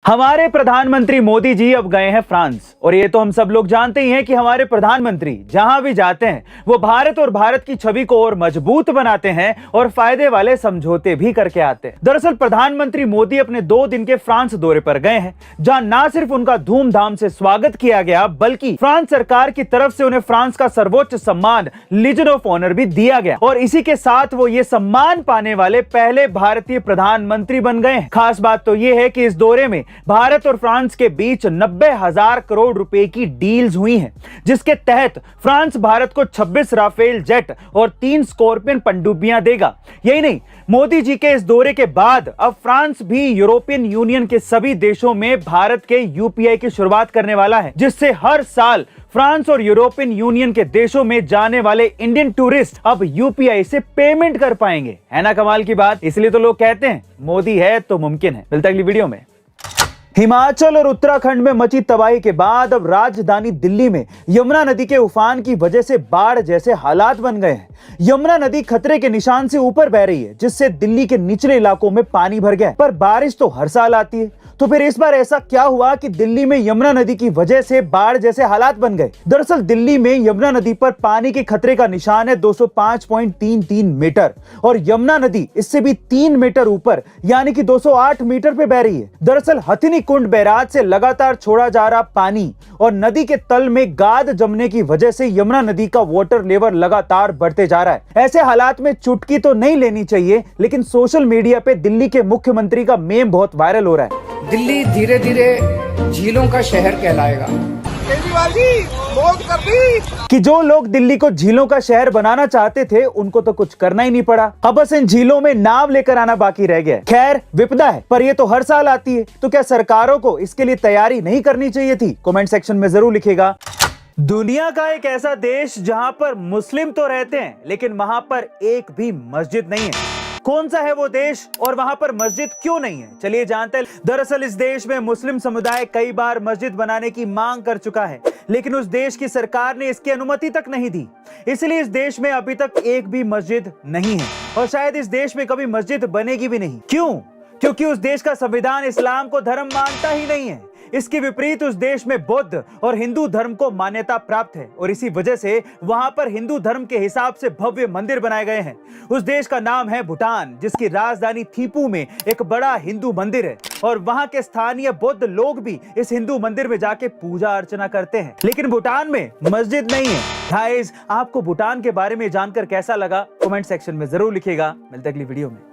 हमारे प्रधानमंत्री मोदी जी अब गए हैं फ्रांस, और ये तो हम सब लोग जानते ही हैं कि हमारे प्रधानमंत्री जहां भी जाते हैं वो भारत और भारत की छवि को और मजबूत बनाते हैं और फायदे वाले समझौते भी करके आते हैं। दरअसल प्रधानमंत्री मोदी अपने 2 दिन के फ्रांस दौरे पर गए हैं, जहां ना सिर्फ उनका धूमधाम से स्वागत किया गया बल्कि फ्रांस सरकार की तरफ से उन्हें फ्रांस का सर्वोच्च सम्मान लीजन ऑफ ऑनर भी दिया गया, और इसी के साथ वो ये सम्मान पाने वाले पहले भारतीय प्रधानमंत्री बन गए हैं। खास बात तो ये है कि इस दौरे में भारत और फ्रांस के बीच 90,000 करोड़ रुपए की डील्स हुई हैं, जिसके तहत फ्रांस भारत को 26 राफेल जेट और 3 स्कॉर्पियन पनडुब्बियां देगा। यही नहीं, मोदी जी के इस दौरे के बाद अब फ्रांस भी यूरोपियन यूनियन के सभी देशों में भारत के यूपीआई की शुरुआत करने वाला है, जिससे हर साल फ्रांस और यूरोपियन यूनियन के देशों में जाने वाले इंडियन टूरिस्ट अब यूपीआई से पेमेंट कर पाएंगे। है ना कमाल की बात। इसलिए तो लोग कहते हैं मोदी है तो मुमकिन है। मिलता अगली वीडियो में। हिमाचल और उत्तराखंड में मची तबाही के बाद अब राजधानी दिल्ली में यमुना नदी के उफान की वजह से बाढ़ जैसे हालात बन गए हैं। यमुना नदी खतरे के निशान से ऊपर बह रही है, जिससे दिल्ली के निचले इलाकों में पानी भर गया है। पर बारिश तो हर साल आती है, तो फिर इस बार ऐसा क्या हुआ कि दिल्ली में यमुना नदी की वजह से बाढ़ जैसे हालात बन गए। दरअसल दिल्ली में यमुना नदी पर पानी के खतरे का निशान है 205.33 मीटर, और यमुना नदी इससे भी 3 मीटर ऊपर यानी कि 208 मीटर पे बह रही है। दरअसल हथिनी कुंड बैराज से लगातार छोड़ा जा रहा पानी और नदी के तल में गाद जमने की वजह से यमुना नदी का वाटर लेवल लगातार बढ़ते जा रहा है। ऐसे हालात में चुटकी तो नहीं लेनी चाहिए, लेकिन सोशल मीडिया पे दिल्ली के मुख्यमंत्री का मेम बहुत वायरल हो रहा है। दिल्ली धीरे धीरे झीलों का शहर कहलाएगा। केजरीवाल जी बोल कर दी कि जो लोग दिल्ली को झीलों का शहर बनाना चाहते थे उनको तो कुछ करना ही नहीं पड़ा, अब बस इन झीलों में नाव लेकर आना बाकी रह गया। खैर विपदा है, पर ये तो हर साल आती है, तो क्या सरकारों को इसके लिए तैयारी नहीं करनी चाहिए थी? कमेंट सेक्शन में जरूर लिखिएगा। दुनिया का एक ऐसा देश जहां पर मुस्लिम तो रहते हैं लेकिन वहां पर एक भी मस्जिद नहीं है। कौन सा है वो देश और वहां पर मस्जिद क्यों नहीं है? चलिए जानते हैं। दरअसल इस देश में मुस्लिम समुदाय कई बार मस्जिद बनाने की मांग कर चुका है, लेकिन उस देश की सरकार ने इसकी अनुमति तक नहीं दी। इसलिए इस देश में अभी तक एक भी मस्जिद नहीं है, और शायद इस देश में कभी मस्जिद बनेगी भी नहीं। क्यों? क्योंकि उस देश का संविधान इस्लाम को धर्म मानता ही नहीं है। इसके विपरीत उस देश में बौद्ध और हिंदू धर्म को मान्यता प्राप्त है, और इसी वजह से वहां पर हिंदू धर्म के हिसाब से भव्य मंदिर बनाए गए हैं। उस देश का नाम है भूटान, जिसकी राजधानी थिम्पू में एक बड़ा हिंदू मंदिर है, और वहां के स्थानीय बौद्ध लोग भी इस हिंदू मंदिर में जाके पूजा अर्चना करते हैं। लेकिन भूटान में मस्जिद नहीं है। गाइस, आपको भूटान के बारे में जानकर कैसा लगा? कमेंट सेक्शन में जरूर लिखिएगा। मिलते अगली वीडियो में।